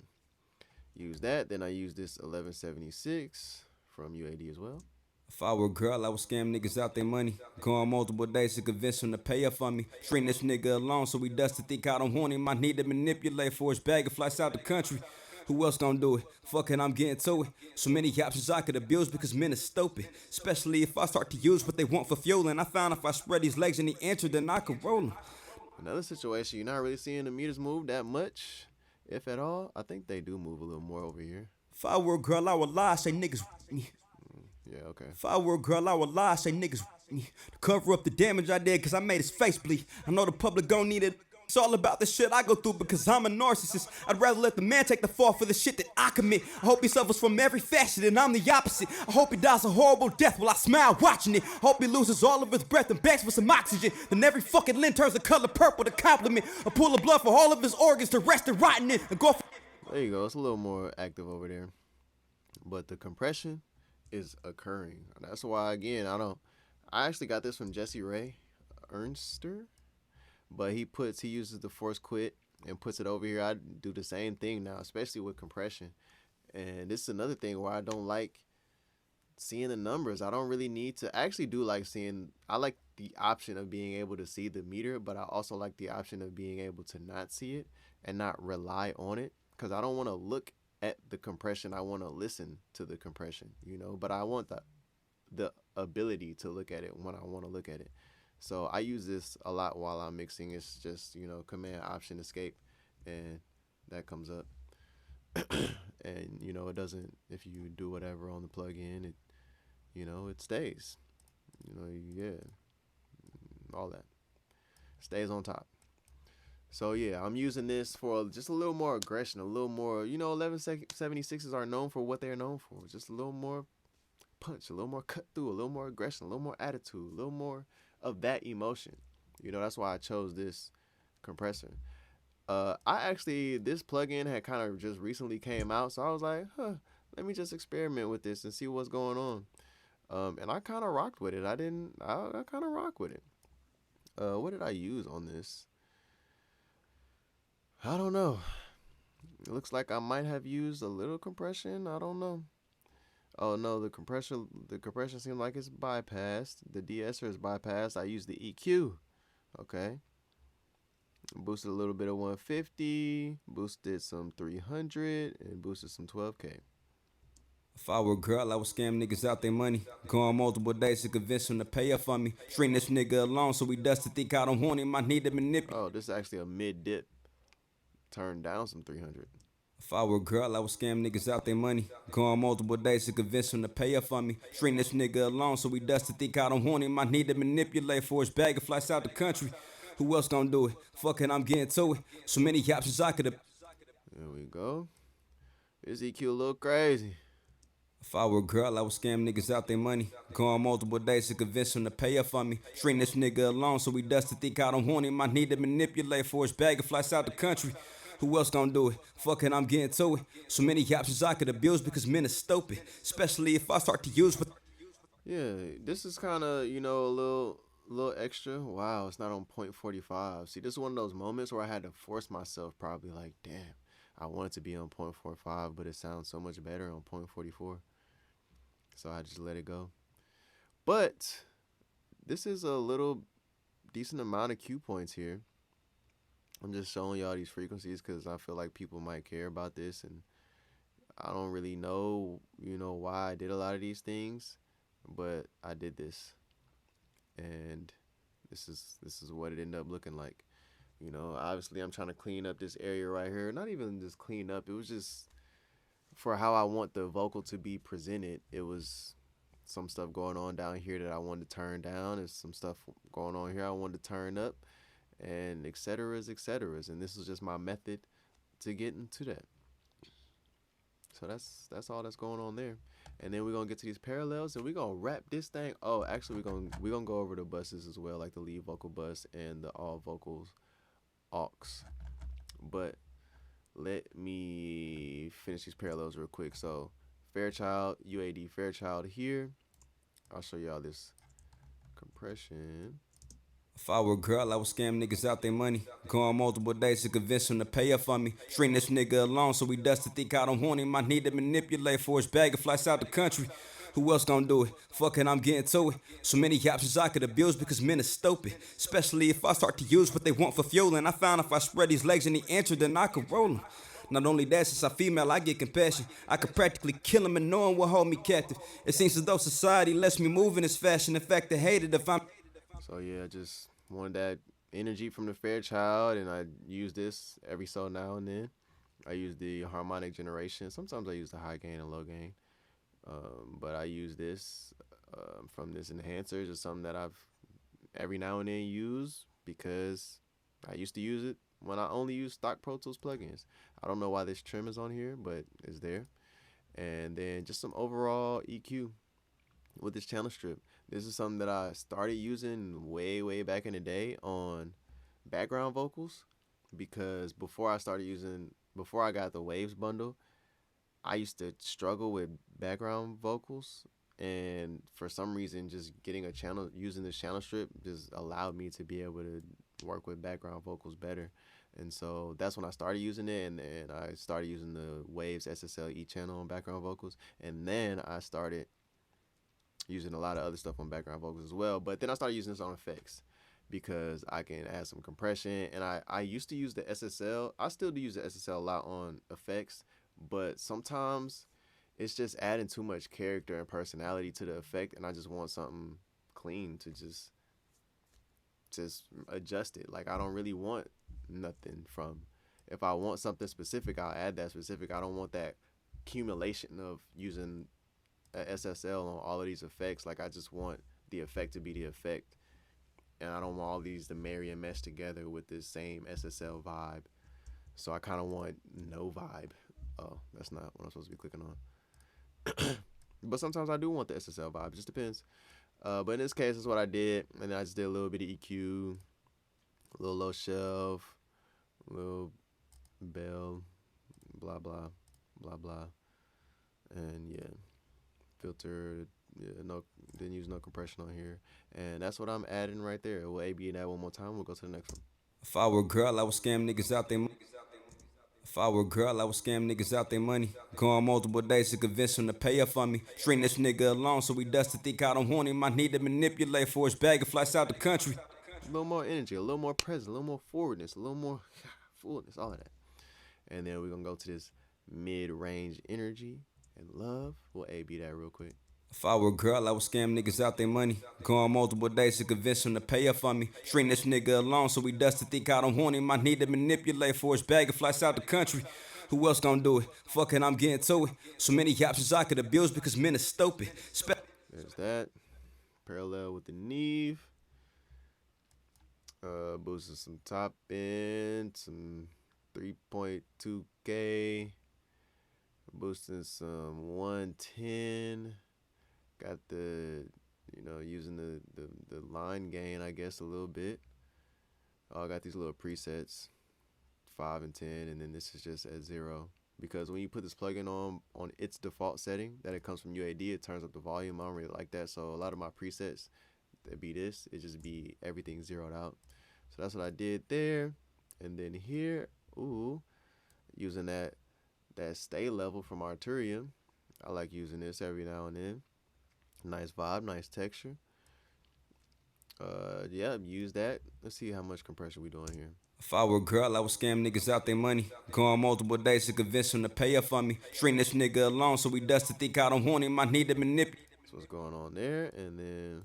Use that. Then I use this 1176 from UAD as well. If I were a girl, I would scam niggas out their money. Go on multiple dates to convince them to pay up for me. String this nigga along so we dust the think out on horny. Might need to manipulate for his bag and flies out the country. Who else gonna do it? Fucking, I'm getting to it. So many options I could abuse because men are stupid. Especially if I start to use what they want for fuel. And I found if I spread these legs in the entry, then I could roll them. Another situation, you're not really seeing the meters move that much, if at all. I think they do move a little more over here. If I were a girl, I would lie, say niggas. Yeah, okay. If I were a girl, I would lie, say niggas. To cover up the damage I did, cause I made his face bleed. I know the public gon' need it. It's all about the shit I go through because I'm a narcissist. I'd rather let the man take the fall for the shit that I commit. I hope he suffers from every facet and I'm the opposite. I hope he dies a horrible death while I smile watching it. I hope he loses all of his breath and begs for some oxygen. Then every fucking limb turns the color purple to compliment. A pool of blood for all of his organs to rest and rot in it. And go for... There you go. It's a little more active over there. But the compression is occurring. That's why, again, I actually got this from Jesse Ray Ernster. But he uses the force quit and puts it over here. I do the same thing now, especially with compression. And this is another thing where I don't like seeing the numbers. I don't really need to. I actually do like I like the option of being able to see the meter, but I also like the option of being able to not see it and not rely on it. Because I don't want to look at the compression. I want to listen to the compression, but I want the ability to look at it when I want to look at it. So I use this a lot while I'm mixing. It's just, Command Option Escape, and that comes up. And, it doesn't, if you do whatever on the plugin, it stays. Yeah, all that. Stays on top. So, yeah, I'm using this for just a little more aggression, a little more, 1176s are known for what they're known for. Just a little more punch, a little more cut through, a little more aggression, a little more attitude, a little more of that emotion. That's why I chose this compressor. This plugin had kind of just recently came out, so I was like, let me just experiment with this and see what's going on. And I kind of rocked with it. I kind of rock with it. What did I use on this? I don't know. It looks like I might have used a little compression. I don't know. Oh no, the compression seems like it's bypassed. The de-esser is bypassed. I used the EQ. Okay. Boosted a little bit of 150, boosted some 300, and boosted some 12K. If I were a girl, I would scam niggas out their money. Go on multiple dates to convince them to pay up for me. String this nigga along so we dust the think out on horny. Might need to manipulate. Oh, this is actually a mid-dip. Turn down some 300. If I were a girl, I would scam niggas out their money. Go on multiple dates to convince them to pay up for me. String this nigga along so we dust the think out on horny. Might need to manipulate for his bag and flies out the country. Who else gonna do it? Fucking, I'm getting to it. So many options I could have. There we go. This EQ a little crazy. If I were a girl, I would scam niggas out their money. Go on multiple dates to convince them to pay up for me. String this nigga along so we dust the think out on horny. Might need to manipulate for his bag and flies out the country. Who else gonna do it? Fucking, I'm getting to it. So many options I could abuse because men are stupid. Especially if I start to use what... Yeah, this is kind of, a little little extra. Wow, it's not on 0.45. See, this is one of those moments where I had to force myself, probably like, damn, I want it to be on 0.45, but it sounds so much better on 0.44. So I just let it go. But this is a little decent amount of cue points here. I'm just showing y'all these frequencies because I feel like people might care about this, and I don't really know, why I did a lot of these things, but I did this, and this is what it ended up looking like. Obviously I'm trying to clean up this area right here. Not even just clean up. It was just for how I want the vocal to be presented. It was some stuff going on down here that I wanted to turn down. There's some stuff going on here I wanted to turn up, and et ceteras, et ceteras. And this is just my method to get into that. So that's all that's going on there. And then we're gonna get to these parallels, and we're gonna wrap this thing. Oh, actually we're gonna go over the buses as well, like the lead vocal bus and the all vocals aux. But let me finish these parallels real quick. So Fairchild, UAD Fairchild here. I'll show y'all this compression. If I were a girl, I would scam niggas out their money. Go on multiple dates to convince him to pay up for me. String this nigga alone so he does to think I don't want him. I need to manipulate for his bag and flights out the country. Who else gonna do it? Fuck it, I'm getting to it. So many options I could abuse because men are stupid. Especially if I start to use what they want for fueling. I found if I spread these legs and he entered, then I could roll him. Not only that, since I'm female, I get compassion. I could practically kill him and no one will hold me captive. It seems as though society lets me move in this fashion. In fact, they hate it if I'm... So yeah, just wanted that energy from the Fairchild, and I use this every so now and then. I use the harmonic generation. Sometimes I use the high gain and low gain, but I use this from this enhancer. It's just something that I've every now and then use because I used to use it when I only use stock Pro Tools plugins. I don't know why this trim is on here, but it's there. And then just some overall EQ with this channel strip. This is something that I started using way back in the day on background vocals, because before I got the Waves bundle, I used to struggle with background vocals, and for some reason just using this channel strip just allowed me to be able to work with background vocals better. And so that's when I started using it, and I started using the Waves SSL channel on background vocals, and then I started using a lot of other stuff on background vocals as well. But then I started using this on effects because I can add some compression. And I used to use the SSL. I still do use the SSL a lot on effects, but sometimes it's just adding too much character and personality to the effect, and I just want something clean to just adjust it. Like, I don't really want nothing from... If I want something specific, I'll add that specific. I don't want that accumulation of using SSL on all of these effects. Like, I just want the effect to be the effect, and I don't want all these to marry and mesh together with this same SSL vibe. So I kind of want no vibe. Oh, that's not what I'm supposed to be clicking on. But sometimes I do want the SSL vibe. It just depends. But in this case, that's what I did, and then I just did a little bit of EQ, a little low shelf, a little bell, blah blah blah blah, and yeah. Filter, yeah, no, didn't use no compression on here, and that's what I'm adding right there. We'll AB that one more time. We'll go to the next one. If I were a girl, I would scam niggas out their money. If I were a girl, I would scam niggas out their money. Go on multiple dates to convince him to pay up for me. String this nigga alone so he does to think I don't want him. I need to manipulate for his bag and flights out the country. A little more energy, a little more presence, a little more forwardness, a little more fullness, all of that. And then we're gonna go to this mid-range energy and love. We'll AB that real quick. If I were a girl, I would scam niggas out their money. Go on multiple dates to convince him to pay up for me. String this nigga alone so he does to think I don't want him. I need to manipulate for his bag and flights out the country. Who else gonna do it? Fuck it, I'm getting to it. So many options I could abuse because men are stupid. There's that. Parallel with the Neve. Boosting some top end, some 3.2K. Boosting some 110. Got the, using the line gain, I guess, a little bit. I got these little presets, 5 and 10, and then this is just at 0. Because when you put this plugin on its default setting, that it comes from UAD, it turns up the volume. I don't really like that, so a lot of my presets It'd be this. It just be everything zeroed out. So that's what I did there. And then here, ooh, using that stay level from Arturia. I like using this every now and then. Nice vibe, nice texture. Yeah, use that. Let's see how much compression we doing here. If I were a girl, I would scam niggas out their money. Go on multiple days to convince them to pay up for me. String this nigga alone so he does to think I don't want him. I need to manipulate. That's what's going on there. And then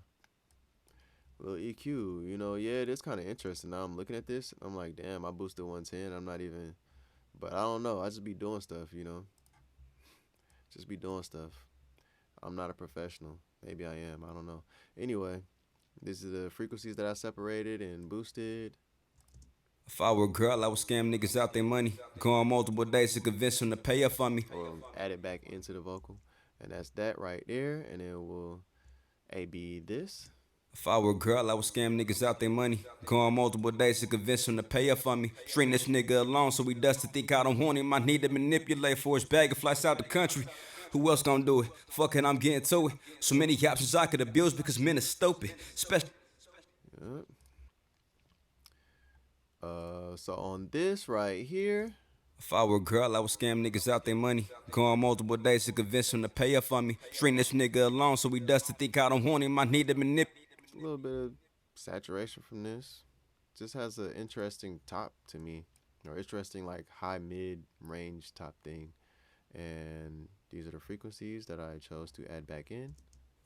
a little EQ. You know, yeah, it is kind of interesting. Now I'm looking at this. I'm like, damn, I boosted 110. I'm not even, but I don't know. I just be doing stuff, you know. Just be doing stuff. I'm not a professional. Maybe I am. I don't know. Anyway, this is the frequencies that I separated and boosted. If I were a girl, I would scam niggas out their money. Go on multiple days to convince them to pay up for me. Or add it back into the vocal. And that's that right there. And then we'll A-B this. If I were a girl, I would scam niggas out their money. Go on multiple days to convince them to pay up for me. String this nigga alone so he does to think I don't want him. I need to manipulate for his bag and flies out the country. Who else gonna do it? Fuck it, I'm getting to it. So many options I could abuse because men are stupid. Yep. So on this right here. If I were a girl, I would scam niggas out their money. Go on multiple days to convince them to pay up for me. String this nigga alone so he does to think I don't want him. I need to manipulate. A little bit of saturation from this. Just has an interesting top to me. Or interesting like high mid range top thing. And these are the frequencies that I chose to add back in.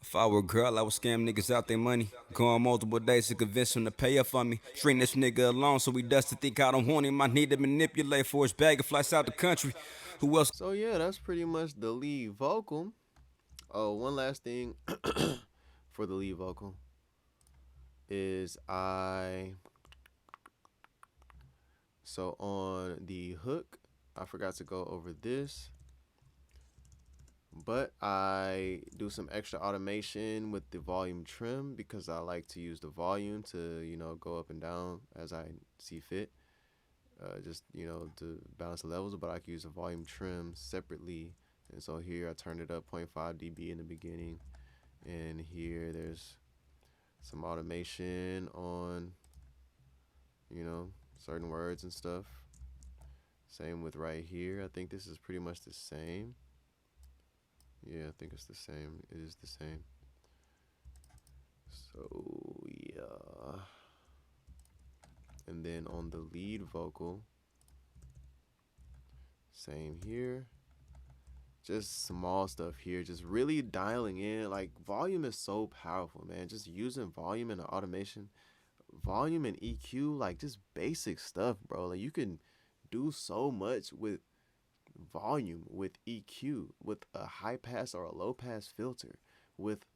If I were a girl, I would scam niggas out their money. Go on multiple days to convince them to pay up for me. String this nigga alone so he does to think I don't want him. I need to manipulate for his bag and flies out the country. Who else? So yeah, that's pretty much the lead vocal. Oh, one last thing for the lead vocal is so on the hook, I forgot to go over this. But I do some extra automation with the volume trim because I like to use the volume to, you know, go up and down as I see fit. Just, you know, to balance the levels, but I can use the volume trim separately. And so here I turned it up 0.5 dB in the beginning. And here there's some automation on, you know, certain words and stuff. Same with right here. I think this is pretty much the same. Yeah, I think it's the same. It is the same. So, yeah. And then on the lead vocal, same here. Just small stuff here. Just really dialing in. Like, volume is so powerful, man. Just using volume and automation. Volume and EQ, like, just basic stuff, bro. Like, you can do so much with volume, with EQ, with a high pass or a low pass filter, with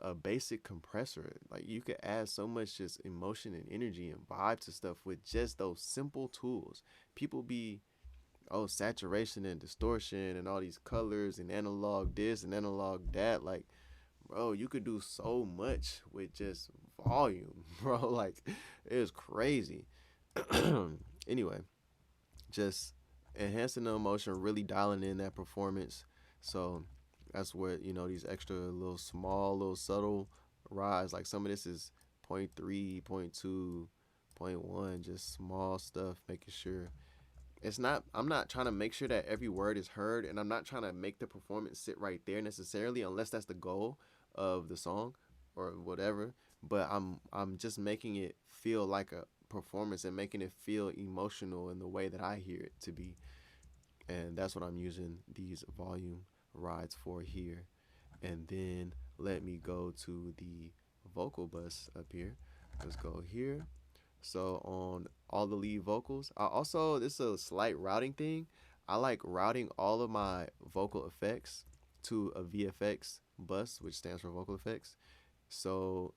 a basic compressor. Like, you could add so much just emotion and energy and vibe to stuff with just those simple tools. People be, oh, saturation and distortion and all these colors and analog this and analog that. Like, bro, you could do so much with just volume, bro. Like, it is crazy. Anyway, just enhancing the emotion, really dialing in that performance. So that's what, you know, these extra little small, little subtle rise, like some of this is 0.3, 0.2, 0.1, just small stuff, making sure it's not, I'm not trying to make sure that every word is heard, and I'm not trying to make the performance sit right there necessarily, unless that's the goal of the song or whatever. But I'm just making it feel like a performance and making it feel emotional in the way that I hear it to be. And that's what I'm using these volume rides for here. And then let me go to the vocal bus up here. Let's go here. So on all the lead vocals, I also, this is a slight routing thing. I like routing all of my vocal effects to a VFX bus, which stands for vocal effects. So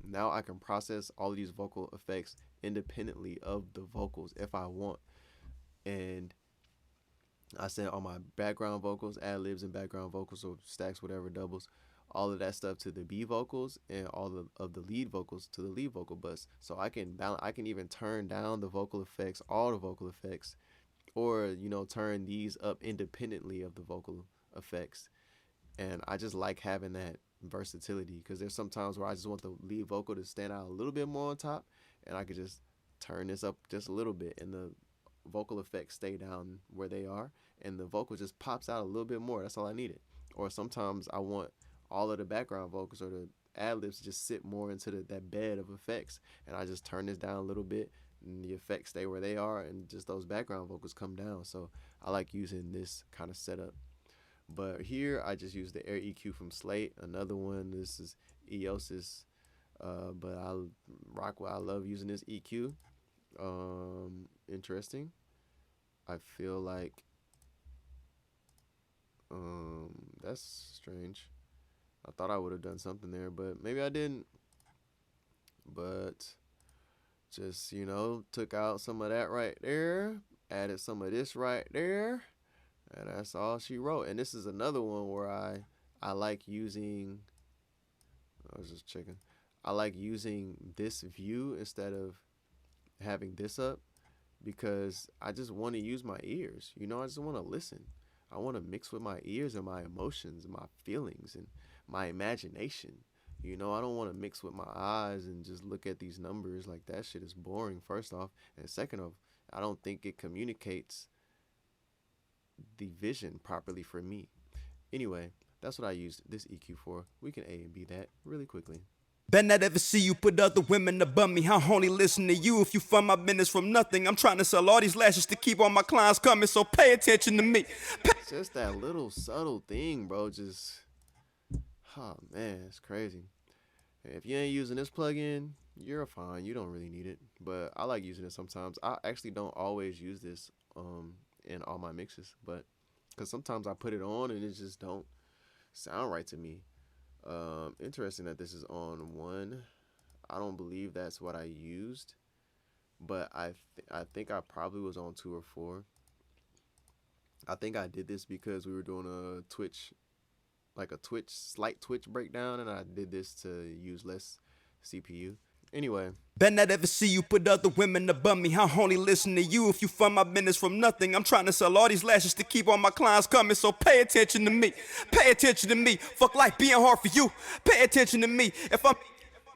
now I can process all of these vocal effects independently of the vocals if I want. And I send all my background vocals, ad-libs and background vocals, or stacks, whatever, doubles, all of that stuff to the B vocals, and all of the lead vocals to the lead vocal bus. So I can balance, I can even turn down the vocal effects, all the vocal effects, or, you know, turn these up independently of the vocal effects. And I just like having that versatility, because there's some times where I just want the lead vocal to stand out a little bit more on top, and I could just turn this up just a little bit, and the vocal effects stay down where they are, and the vocal just pops out a little bit more. That's all I needed. Or sometimes I want all of the background vocals or the ad libs to just sit more into that bed of effects, and I just turn this down a little bit, and the effects stay where they are, and just those background vocals come down. So I like using this kind of setup. But here I just use the Air EQ from Slate. Another one, this is Eosis. But I love using this EQ. Interesting. I feel like that's strange. I thought I would have done something there, but maybe I didn't. But just, took out some of that right there, added some of this right there, and that's all she wrote. And this is another one where I like using, I was just checking, I like using this view instead of having this up, because I just want to use my ears. I just want to listen. I want to mix with my ears and my emotions and my feelings and my imagination. I don't want to mix with my eyes and just look at these numbers. Like, that shit is boring, first off. And second off, I don't think it communicates the vision properly for me. Anyway, that's what I used this EQ for. We can A and B that really quickly. Bet not ever see you put other women above me. I only listen to you if you fund my business from nothing. I'm trying to sell all these lashes to keep all my clients coming, so pay attention to me. It's just that little subtle thing, bro. Just, oh man, it's crazy. If you ain't using this plugin, you're fine. You don't really need it. But I like using it sometimes. I actually don't always use this in all my mixes, but because sometimes I put it on and it just don't sound right to me. Interesting that this is on 1. I don't believe that's what I used, but I think I probably was on 2 or 4. I think I did this because we were doing a Twitch, like a slight Twitch breakdown, and I did this to use less CPU. Anyway. Bet not ever see you put other women above me. I only listen to you if you fund my business from nothing. I'm trying to sell all these lashes to keep all my clients coming, so pay attention to me. Pay attention to me. Fuck life being hard for you. Pay attention to me. If I'm...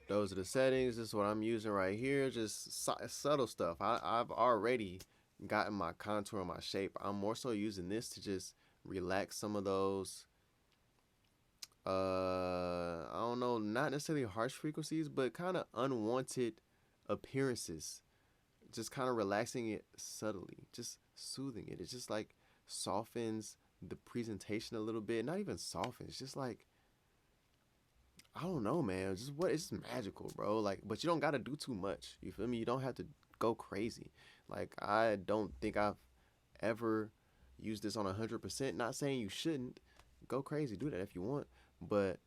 Those are the settings. This is what I'm using right here. Just subtle stuff. I've already gotten my contour and my shape. I'm more so using this to just relax some of those I don't know, not necessarily harsh frequencies, but kind of unwanted appearances. Just kind of relaxing it subtly, just soothing it. It just like softens the presentation a little bit. Not even softens, just like, I don't know, man. It's magical, bro. Like, but you don't gotta do too much. You feel me? You don't have to go crazy. Like, I don't think I've ever used this on 100%. Not saying you shouldn't go crazy. Do that if you want. But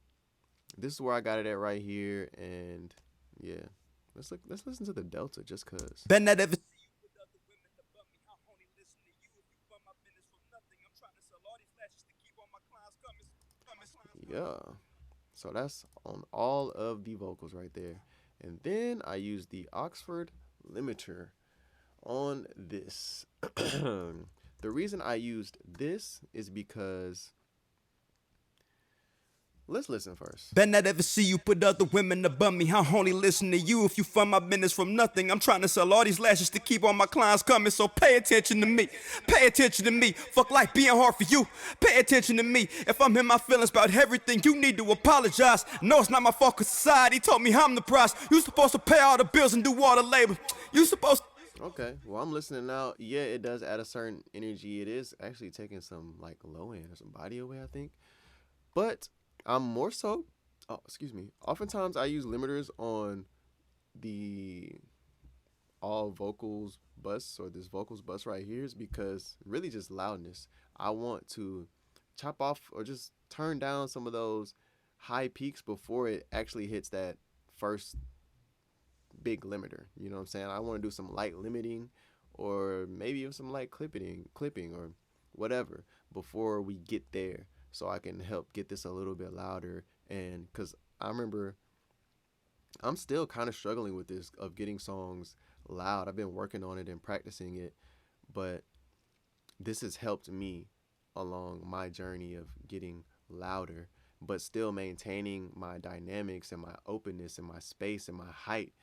this is where I got it at right here, and yeah, let's listen to the Delta just cause. Bet not ever see you put other women above me. I only listen to you if you fund my business from nothing. I'm trying to sell all these lashes to keep all my clients coming. Yeah, so that's on all of the vocals right there, and then I use the Oxford limiter on this. The reason I used this is because, let's listen first. Bet not ever see you put other women above me. I only listen to you if you fund my business from nothing. I'm trying to sell all these lashes to keep all my clients coming, so pay attention to me. Pay attention to me. Fuck life being hard for you. Pay attention to me. If I'm in my feelings about everything, you need to apologize. No, it's not my fault, cause society told me I'm the price. You supposed to pay all the bills and do all the labor. You supposed to... Okay, well, I'm listening now. Yeah, it does add a certain energy. It is actually taking some like low end or some body away, I think. But I'm more so, oftentimes I use limiters on the all vocals bus, or this vocals bus right here, is because really just loudness. I want to chop off or just turn down some of those high peaks before it actually hits that first big limiter. You know what I'm saying? I want to do some light limiting, or maybe even some light clipping or whatever before we get there, so I can help get this a little bit louder. And because I remember I'm still kind of struggling with this, of getting songs loud. I've been working on it and practicing it, but this has helped me along my journey of getting louder. but still maintaining my dynamics and my openness and my space and my height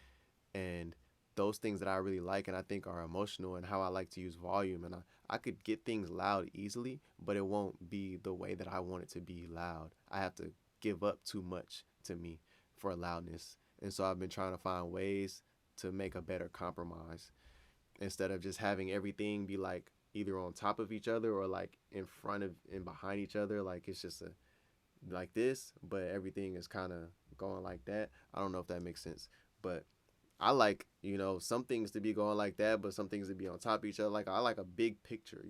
and those things that I really like and I think are emotional and how I like to use volume. And I could get things loud easily, but it won't be the way that I want it to be loud. I have to give up too much to me for loudness. And so I've been trying to find ways to make a better compromise instead of just having everything be like either on top of each other or like in front of and behind each other. Like it's just a like this, but everything is kind of going like that. I don't know if that makes sense, but I like, some things to be going like that, but some things to be on top of each other. Like I like a big picture,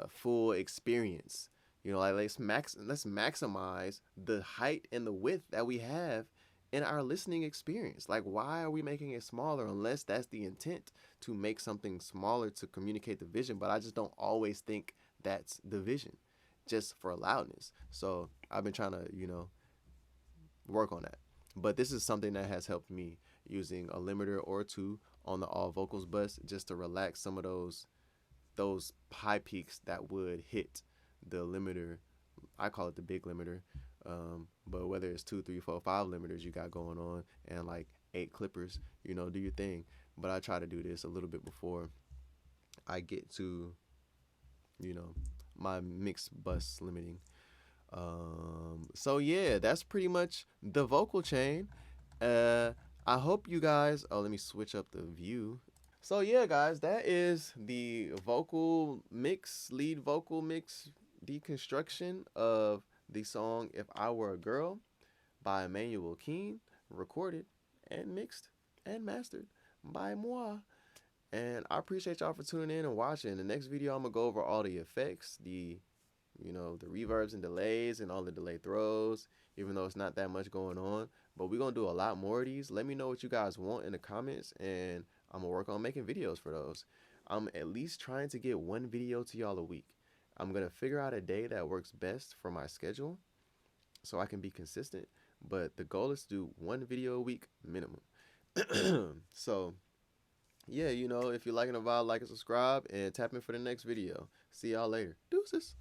full experience. Like let's maximize the height and the width that we have in our listening experience. Like why are we making it smaller unless that's the intent to make something smaller to communicate the vision? But I just don't always think that's the vision, just for loudness. So I've been trying to, work on that. But this is something that has helped me using a limiter or two on the all vocals bus just to relax some of those high peaks that would hit the limiter. I call it the big limiter. But whether it's 2, 3, 4, 5 limiters you got going on and like 8 clippers, do your thing. But I try to do this a little bit before I get to, my mix bus limiting. So yeah, that's pretty much the vocal chain. I hope you guys. Oh, let me switch up the view. So yeah, guys, that is the lead vocal mix deconstruction of the song "If I Were a Girl" by Emmanuel Keen, recorded and mixed and mastered by moi. And I appreciate y'all for tuning in and watching. The next video, I'm gonna go over all the effects, the reverbs and delays and all the delay throws, even though it's not that much going on. But we're going to do a lot more of these. Let me know what you guys want in the comments, and I'm going to work on making videos for those. I'm at least trying to get one video to y'all a week. I'm going to figure out a day that works best for my schedule so I can be consistent. But the goal is to do one video a week minimum. So, yeah, if you're liking the vibe, like and subscribe, and tap in for the next video. See y'all later. Deuces.